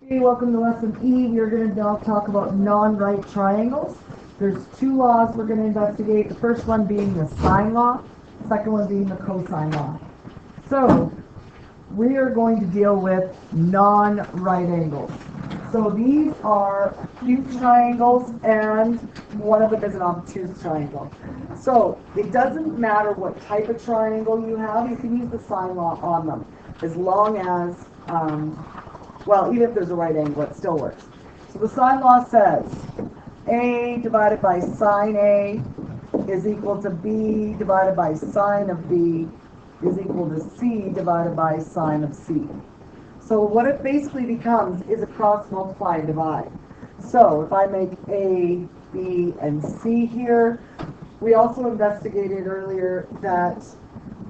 Hey, welcome to lesson E. We are going to now talk about non-right triangles. There's two laws we're going to investigate. The first one being the sine law, the second one being the cosine law. So, we are going to deal with non-right angles. So these are acute triangles and one of them is an obtuse triangle. So it doesn't matter what type of triangle you have, you can use the sine law on them as long as well, even if there's a right angle, it still works. So the sine law says A divided by sine A is equal to B divided by sine of B is equal to C divided by sine of C. So what it basically becomes is a cross multiply and divide. So if I make A, B, and C here, we also investigated earlier that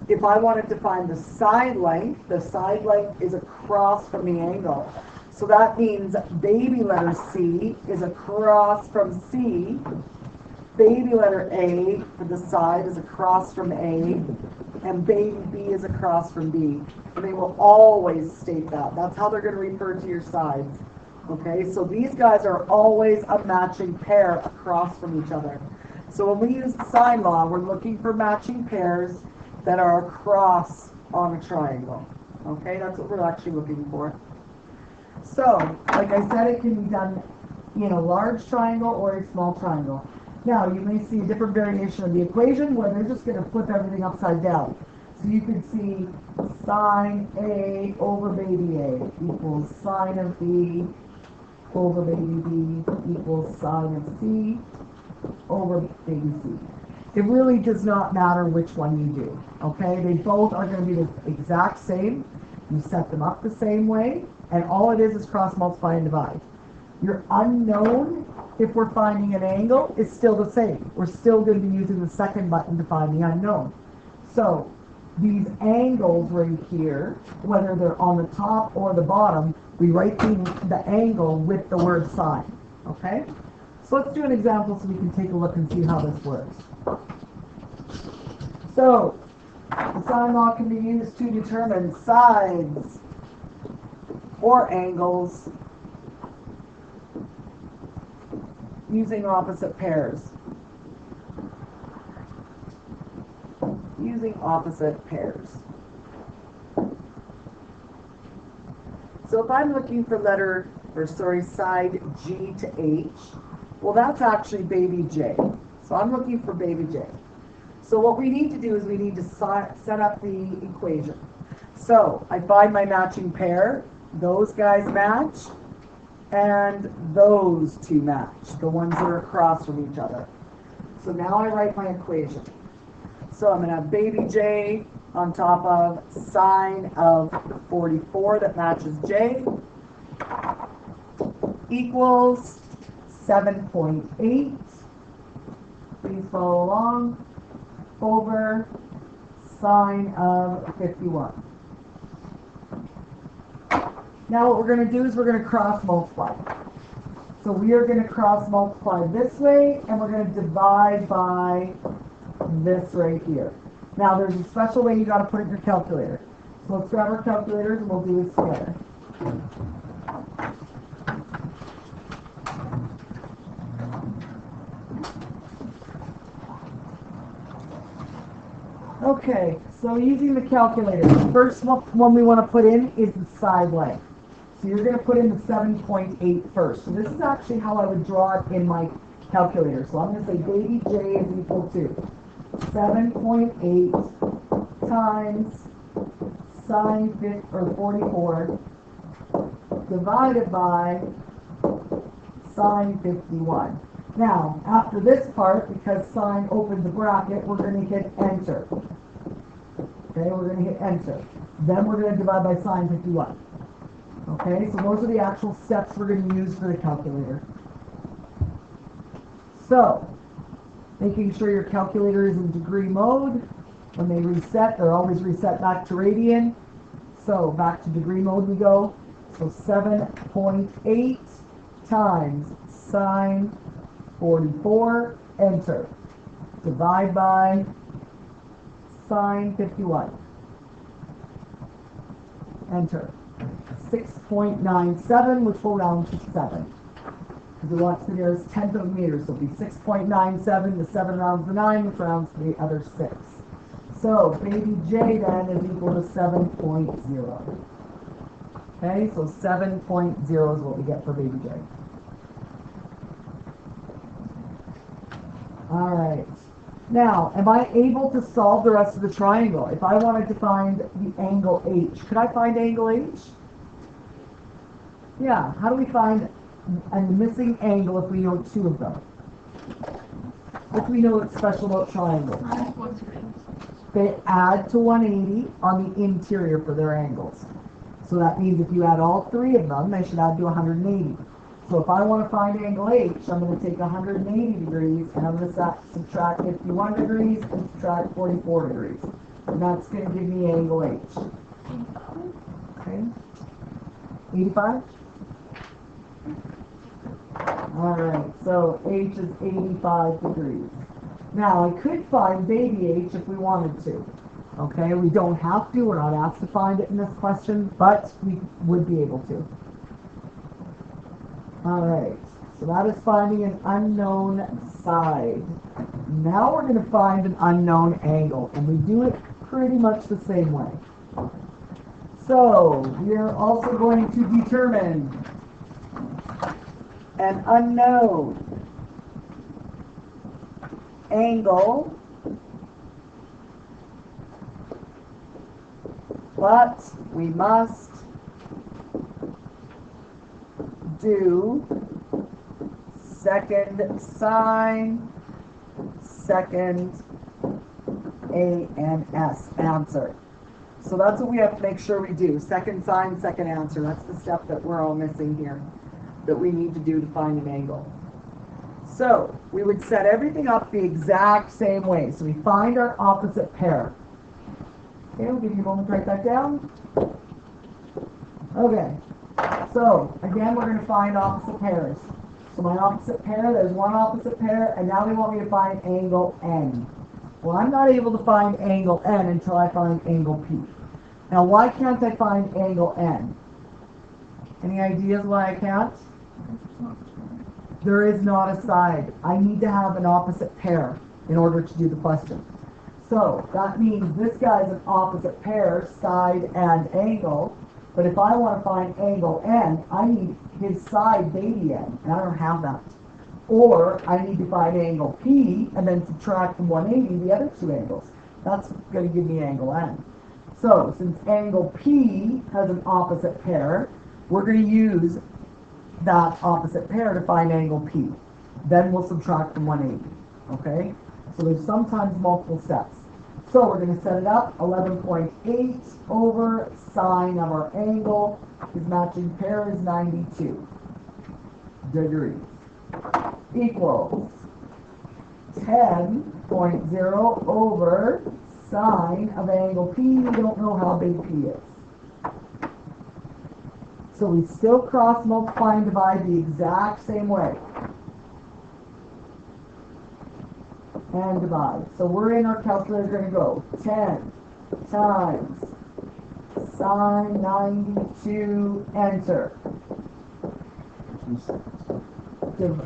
if I wanted to find the side length is across from the angle. So that means baby letter C is across from C. Baby letter A for the side is across from A. And baby B is across from B. And they will always state that. That's how they're going to refer to your sides. Okay, so these guys are always a matching pair across from each other. So when we use the sine law, we're looking for matching pairs that are across on a triangle. Okay, that's what we're actually looking for. So, like I said, it can be done in a large triangle or a small triangle. Now, you may see a different variation of the equation where they're just going to flip everything upside down. So you could see sine A over baby A equals sine of B over baby B equals sine of C over baby C. It really does not matter which one you do, okay? They both are going to be the exact same. You set them up the same way, and all it is cross multiply and divide. Your unknown, if we're finding an angle, is still the same. We're still going to be using the second button to find the unknown. So these angles right here, whether they're on the top or the bottom, we write the angle with the word sine, okay? So let's do an example so we can take a look and see how this works. So, the sine law can be used to determine sides or angles using opposite pairs. Using opposite pairs. So if I'm looking for side G to H, well, that's actually baby J. So I'm looking for baby J. So what we need to do is we need to set up the equation. So I find my matching pair. Those guys match. And those two match. The ones that are across from each other. So now I write my equation. So I'm going to have baby J on top of sine of 44 that matches J equals 7.8, please follow along, over sine of 51. Now what we're going to do is we're going to cross multiply. So we are going to cross multiply this way, and we're going to divide by this right here. Now there's a special way you got to put it in your calculator. So let's grab our calculators and we'll do this together. Okay, so using the calculator, the first one we want to put in is the side length. So you're going to put in the 7.8 first. So this is actually how I would draw it in my calculator. So I'm going to say baby J is equal to 7.8 times sine 44 divided by sine 51. Now, after this part, because sine opens a bracket, we're going to hit enter. Okay, we're going to hit enter. Then we're going to divide by sine 51. Okay, so those are the actual steps we're going to use for the calculator. So, making sure your calculator is in degree mode. When they reset, they're always reset back to radian. So, back to degree mode we go. So 7.8 times sine 44, enter. Divide by sine 51. Enter. 6.97, which will round to 7. Because we want the nearest tenth of a meter, so it'll be 6.97, the 7 rounds the 9, which rounds to the other 6. So baby J then is equal to 7.0. Okay, so 7.0 is what we get for baby J. Alright. Now, am I able to solve the rest of the triangle? If I wanted to find the angle H, could I find angle H? Yeah, how do we find a missing angle if we know 2 of them? If we know what's special about triangles? They add to 180 on the interior for their angles. So that means if you add all 3 of them, they should add to 180. So if I want to find angle H, I'm going to take 180 degrees and I'm going to subtract 51 degrees and subtract 44 degrees. And that's going to give me angle H. Okay. 85? Alright, so H is 85 degrees. Now, I could find baby H if we wanted to. Okay, we don't have to. We're not asked to find it in this question, but we would be able to. Alright, so that is finding an unknown side. Now we're going to find an unknown angle, and we do it pretty much the same way. So, we are also going to determine an unknown angle, but we must do second sine, second ANS answer. So that's what we have to make sure we do. Second sine, second answer. That's the step that we're all missing here, that we need to do to find an angle. So we would set everything up the exact same way. So we find our opposite pair. Okay, we'll give you a moment to write that down. Okay. So, again, we're going to find opposite pairs. So my opposite pair, there's one opposite pair, and now they want me to find angle N. Well, I'm not able to find angle N until I find angle P. Now, why can't I find angle N? Any ideas why I can't? There is not a side. I need to have an opposite pair in order to do the question. So, that means this guy's an opposite pair, side and angle. But if I want to find angle N, I need his side baby N, and I don't have that. Or I need to find angle P and then subtract from 180 the other 2 angles. That's going to give me angle N. So since angle P has an opposite pair, we're going to use that opposite pair to find angle P. Then we'll subtract from 180. Okay? So there's sometimes multiple steps. So we're going to set it up, 11.8 over sine of our angle. His matching pair is 92 degrees. Equals 10.0 over sine of angle P. We don't know how big P is. So we still cross multiply and divide the exact same way. And divide. So we're in our calculator going to go 10 times sine 92, enter.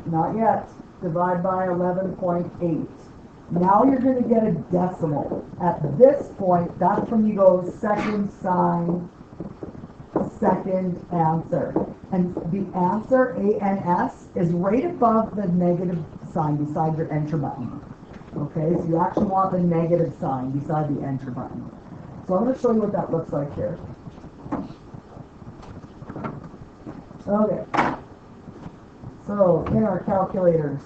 Not yet. Divide by 11.8. Now you're going to get a decimal. At this point, that's when you go second sine, second answer. And the answer, ANS, is right above the negative sign beside your enter button. Okay, so you actually want the negative sign beside the enter button. So I'm going to show you what that looks like here. Okay. So in our calculators,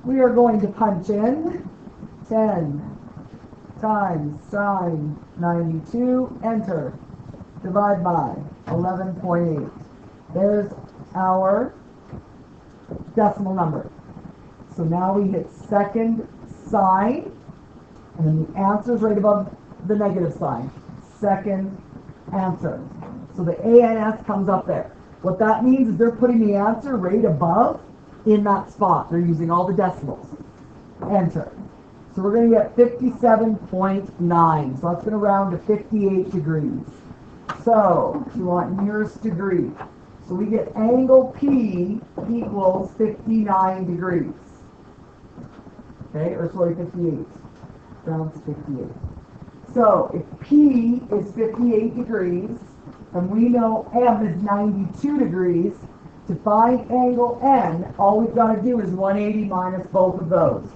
we are going to punch in 10 times sine 92, enter. Divide by 11.8. There's our decimal number. So now we hit second sine, and then the answer is right above the negative sign. Second answer. So the ANS comes up there. What that means is they're putting the answer right above in that spot. They're using all the decimals. Enter. So we're going to get 57.9. So that's going to round to 58 degrees. So we want nearest degree. So we get angle P equals 59 degrees. Okay, or sorry, 58. Round to 58. So if P is 58 degrees, and we know M is 92 degrees, to find angle N, all we've got to do is 180 minus both of those.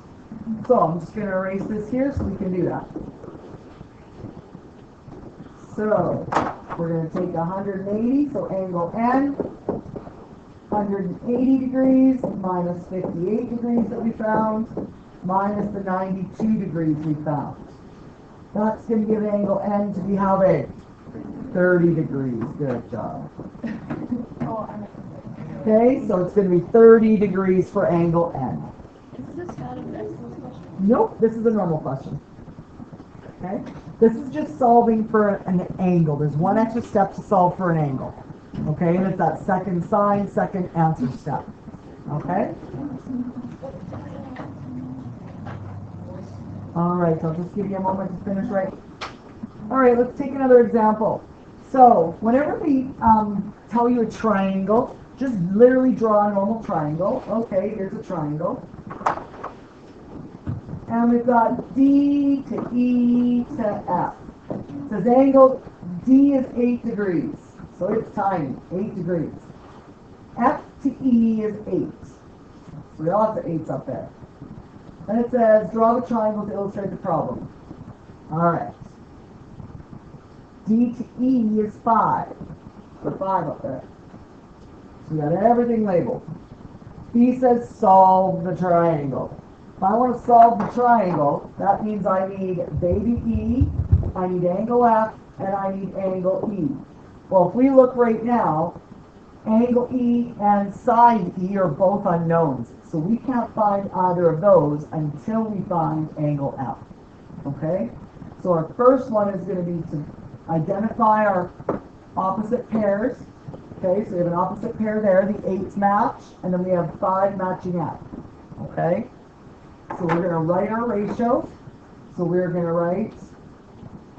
So I'm just going to erase this here so we can do that. So we're going to take 180, so angle N, 180 degrees minus 58 degrees that we found, minus the 92 degrees we found. That's going to give angle N to be how big? 30 degrees. Good job. Okay, so it's going to be 30 degrees for angle N. Is this not a decimal question? Nope, this is a normal question. Okay, this is just solving for an angle. There's one extra step to solve for an angle. Okay, and it's that second sign, second answer step. Okay? All right, I'll just give you a moment to finish right. All right, let's take another example. So, whenever we tell you a triangle, just literally draw a normal triangle. Okay, here's a triangle. And we've got D to E to F. It says angle D is 8 degrees. So it's tiny, 8 degrees. F to E is 8. So we all have the 8s up there. Then it says, draw the triangle to illustrate the problem. All right. D to E is 5. Put 5 up there. So we got everything labeled. B says solve the triangle. If I want to solve the triangle, that means I need baby E, I need angle F, and I need angle E. Well, if we look right now, angle E and sine E are both unknowns. So we can't find either of those until we find angle F. Okay? So our first one is going to be to identify our opposite pairs. Okay, so we have an opposite pair there, the 8s match, and then we have 5 matching F. Okay? So we're going to write our ratio. So we're going to write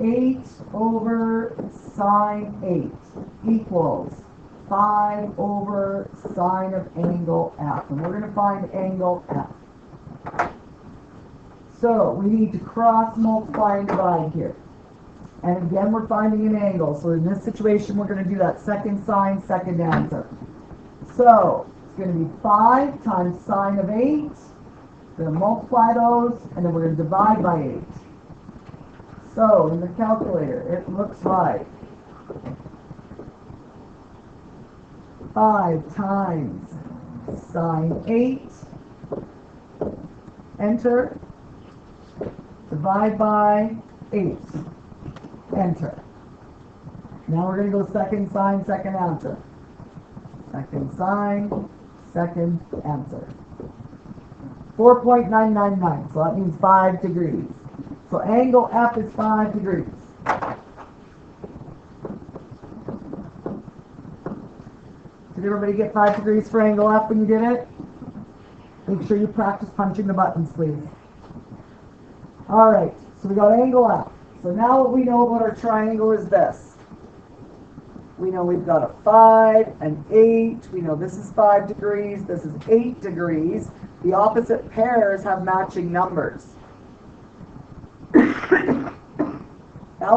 8 over sine 8 equals 5 over sine of angle F. And we're going to find angle F. So we need to cross multiply and divide here. And again, we're finding an angle. So in this situation, we're going to do that second sign, second answer. So it's going to be 5 times sine of 8. We're going to multiply those, and then we're going to divide by 8. So in the calculator, it looks like 5 times sine 8, enter, divide by 8. Enter. Now we're going to go second sign, second answer. Second sign, second answer. 4.999, so that means 5 degrees. So angle F is 5 degrees. Did everybody get 5 degrees for angle F when you did it? Make sure you practice punching the buttons, please. All right, so we got angle F. So now what we know about our triangle is this. We know we've got a 5, an 8. We know this is 5 degrees. This is 8 degrees. The opposite pairs have matching numbers. Now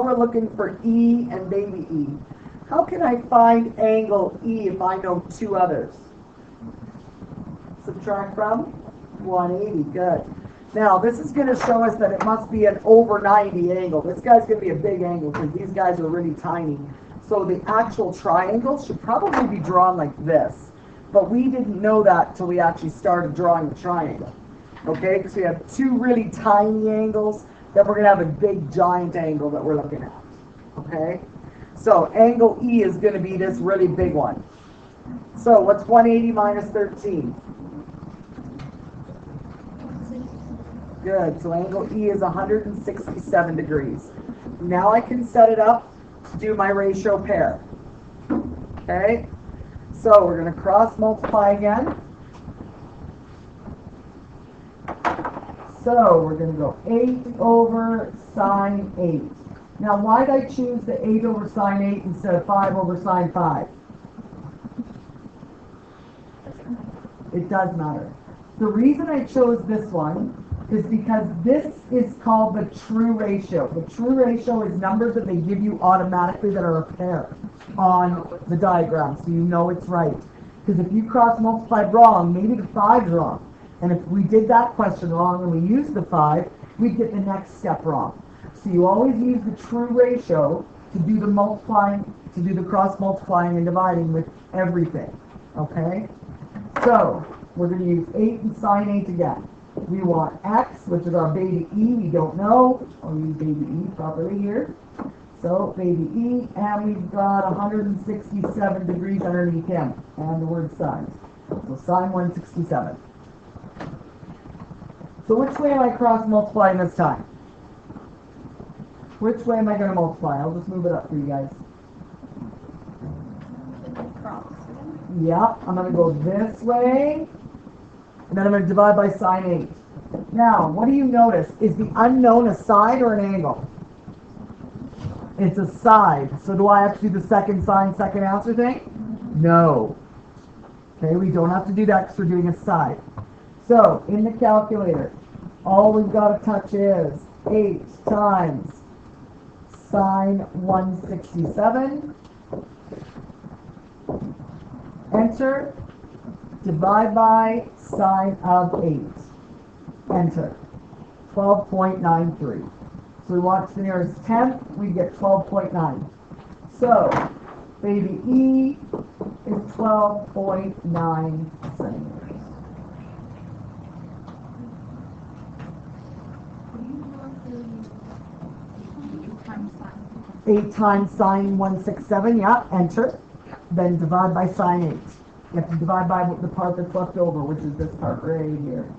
we're looking for E and baby E. How can I find angle E if I know 2 others? Subtract from 180. Good. Now, this is going to show us that it must be an over 90 angle. This guy's going to be a big angle because these guys are really tiny. So the actual triangle should probably be drawn like this. But we didn't know that until we actually started drawing the triangle. Okay, because we have 2 really tiny angles, then we're going to have a big giant angle that we're looking at. Okay, so angle E is going to be this really big one. So what's 180 minus 13? Good, so angle E is 167 degrees. Now I can set it up to do my ratio pair. Okay, so we're going to cross multiply again. So we're going to go 8 over sine 8. Now, why did I choose the 8 over sine 8 instead of 5 over sine 5? It does matter. The reason I chose this one is because this is called the true ratio. The true ratio is numbers that they give you automatically that are a pair on the diagram, so you know it's right. Because if you cross multiplied wrong, maybe the 5 is wrong. And if we did that question wrong and we used the 5, we'd get the next step wrong. So you always use the true ratio to do the multiplying, to do the cross multiplying and dividing with everything. Okay? So we're going to use 8 and sine 8 again. We want x, which is our beta e, we don't know. I'll use beta e properly here. So beta e, and we've got 167 degrees underneath him, and the word sine. So sine 167. So which way am I cross multiplying this time? Which way am I going to multiply? I'll just move it up for you guys. Yeah, I'm going to go this way, and then I'm going to divide by sine 8. Now, what do you notice? Is the unknown a side or an angle? It's a side. So do I have to do the second sine, second answer thing? No. Okay, we don't have to do that because we're doing a side. So, in the calculator, all we've got to touch is 8 times sine 167. Enter. Divide by sine of 8. Enter. 12.93. So we want the nearest tenth, we get 12.9. So, baby E is 12.9 centimeters. Eight times sine 167, yeah, enter. Then divide by sine 8. You have to divide by the part that's left over, which is this part right here.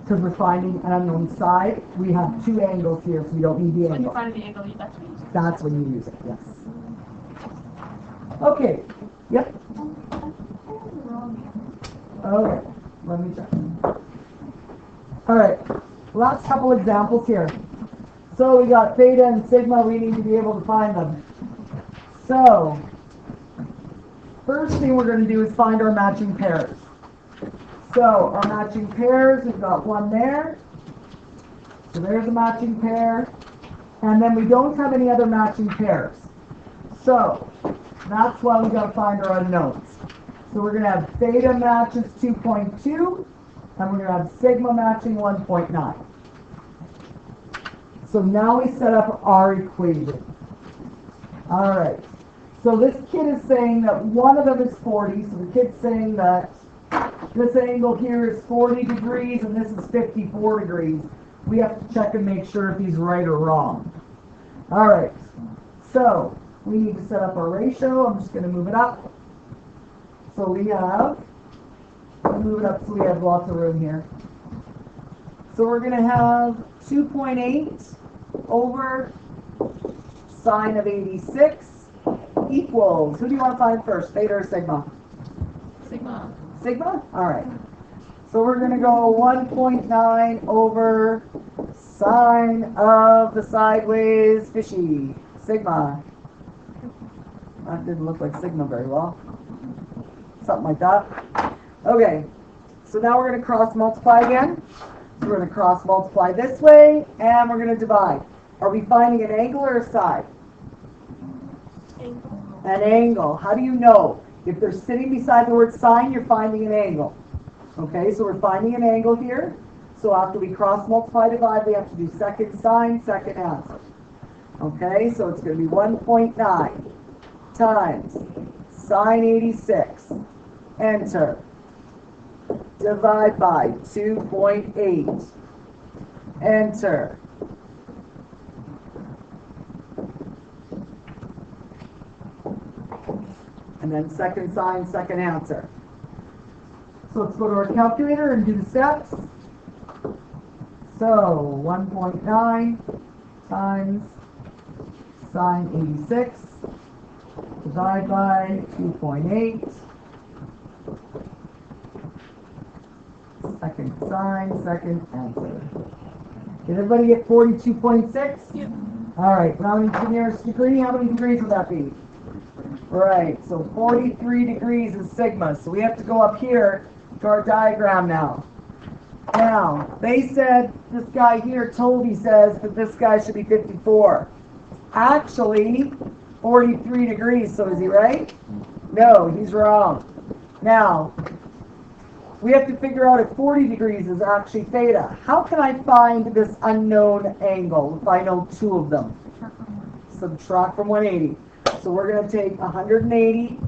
Because we're finding an unknown side, we have two angles here, so we don't need the When angle. you find the angle, that's when you use it. That's when you use it, yes. Okay, yep. Okay, let me check. Alright, last couple examples here. So we got theta and sigma, we need to be able to find them. So, first thing we're going to do is find our matching pairs. So, our matching pairs, we've got one there. So there's a matching pair. And then we don't have any other matching pairs. So, that's why we've got to find our unknowns. So we're going to have theta matches 2.2, and we're going to have sigma matching 1.9. So now we set up our equation. Alright. So this kid is saying that one of them is 40, so the kid's saying that this angle here is 40 degrees and this is 54 degrees. We have to check and make sure if he's right or wrong. Alright, so we need to set up our ratio. I'm just going to move it up. So we have, move it up so we have lots of room here. So we're going to have 2.8 over sine of 86 equals, who do you want to find first, theta or sigma? Sigma. Sigma? Alright. So we're going to go 1.9 over sine of the sideways fishy. Sigma. That didn't look like sigma very well. Something like that. Okay. So now we're going to cross multiply again. So we're going to cross multiply this way, and we're going to divide. Are we finding an angle or a side? Angle. An angle. How do you know? If they're sitting beside the word sine, you're finding an angle. Okay, so we're finding an angle here. So after we cross multiply divide, we have to do second sine, second answer. Okay, so it's going to be 1.9 times sine 86. Enter. Divide by 2.8. Enter. And then second sine, second answer. So let's go to our calculator and do the steps. So 1.9 times sine 86 divide by 2.8. Second sine, second answer. Did everybody get 42.6? Yep. All right, now to the nearest degree, how many degrees would that be? Right, so 43 degrees is sigma. So we have to go up here to our diagram now. Now, they said, this guy here, Toby, says that this guy should be 54. Actually, 43 degrees, so is he right? No, he's wrong. Now, we have to figure out if 40 degrees is actually theta. How can I find this unknown angle if I know two of them? Subtract from 180. So we're going to take 180,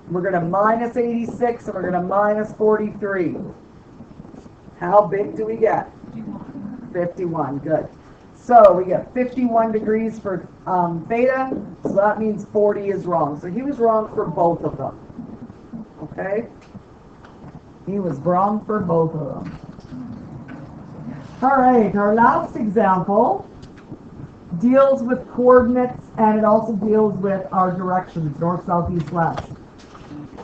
we're going to minus 86, and we're going to minus 43. How big do we get? 51, good. So we get 51 degrees for theta, so that means 40 is wrong. So he was wrong for both of them. Okay? He was wrong for both of them. All right, our last example deals with coordinates, and it also deals with our directions, north, south, east, west.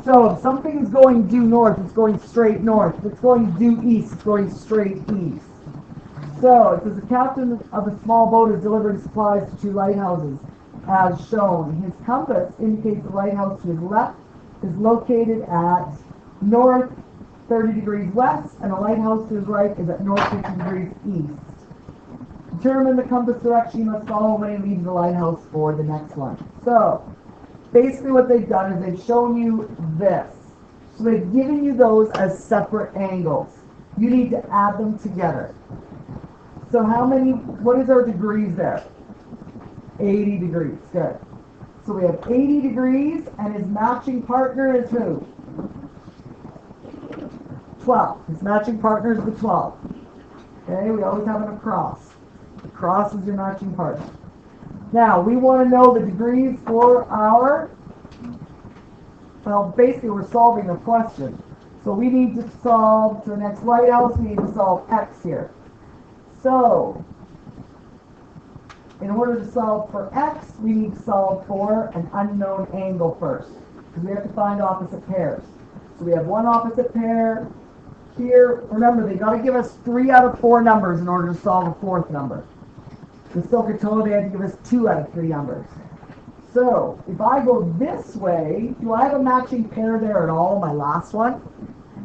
So if something is going due north, it's going straight north. If it's going due east, it's going straight east. So it says the captain of a small boat is delivering supplies to two lighthouses, as shown. His compass indicates the lighthouse to his left is located at north 30 degrees west, and the lighthouse to his right is at north 50 degrees east. Determine the compass direction you must follow when you leave the lighthouse for the next one. So, basically what they've done is they've shown you this. So they've given you those as separate angles. You need to add them together. So what is our degrees there? 80 degrees, good. So we have 80 degrees, and his matching partner is who? 12. His matching partner is the 12. Okay, we always have an across. Cross is your matching partner. Now, we want to know the degrees for our, well, basically we're solving a question. So we need to solve, to the next lighthouse, we need to solve x here. So, in order to solve for x, we need to solve for an unknown angle first, because we have to find opposite pairs. So we have one opposite pair here. Remember, they got to give us 3 out of 4 numbers in order to solve a fourth number. The SOHCAHTOA, they had to give us 2 out of 3 numbers. So, if I go this way, do I have a matching pair there at all, my last one?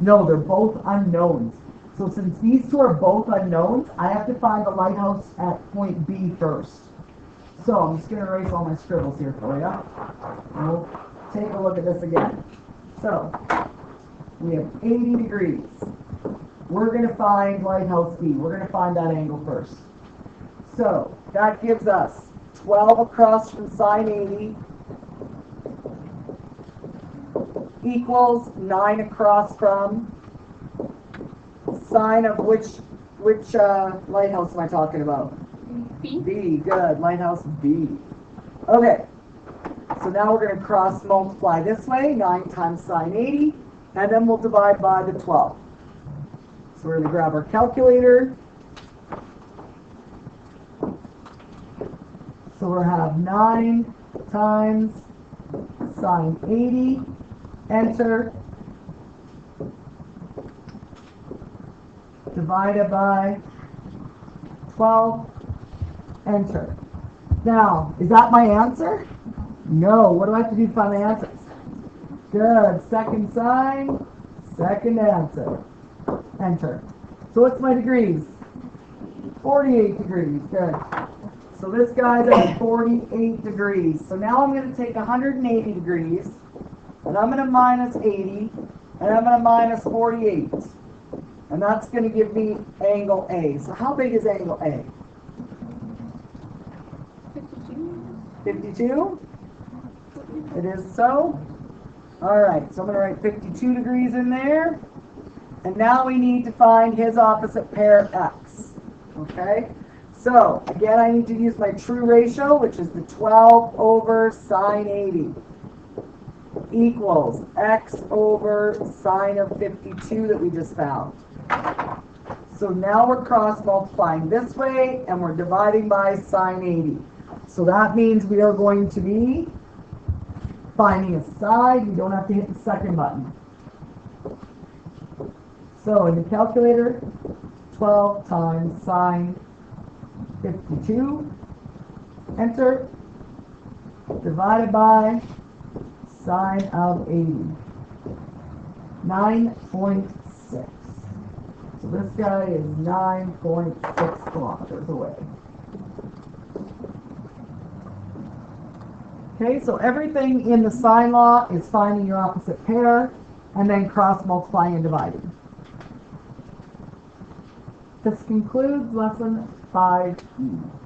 No, they're both unknowns. So since these two are both unknowns, I have to find the lighthouse at point B first. So I'm just going to erase all my scribbles here for you. And we'll take a look at this again. So, we have 80 degrees. We're going to find lighthouse B. We're going to find that angle first. So, that gives us 12 across from sine 80 equals 9 across from sine of which lighthouse am I talking about? B. B, good. Lighthouse B. Okay. So now we're going to cross multiply this way, 9 times sine 80, and then we'll divide by the 12. So we're going to grab our calculator. So we'll have 9 times sine 80, enter, divided by 12, enter. Now, is that my answer? No. What do I have to do to find my answers? Good. Second sign, second answer. Enter. So what's my degrees? 48 degrees. Good. So this guy's at 48 degrees. So now I'm going to take 180 degrees, and I'm going to minus 80, and I'm going to minus 48. And that's going to give me angle A. So how big is angle A? 52? It is so? Alright, so I'm going to write 52 degrees in there. And now we need to find his opposite pair, x. Okay? So, again, I need to use my true ratio, which is the 12 over sine 80. Equals x over sine of 52 that we just found. So now we're cross multiplying this way, and we're dividing by sine 80. So that means we are going to be finding a side. We don't have to hit the second button. So in the calculator, 12 times sine 52, enter, divided by sine of 80, 9.6. So this guy is 9.6 kilometers away. Okay, so everything in the sine law is finding your opposite pair and then cross multiplying and dividing. This concludes lesson 5E.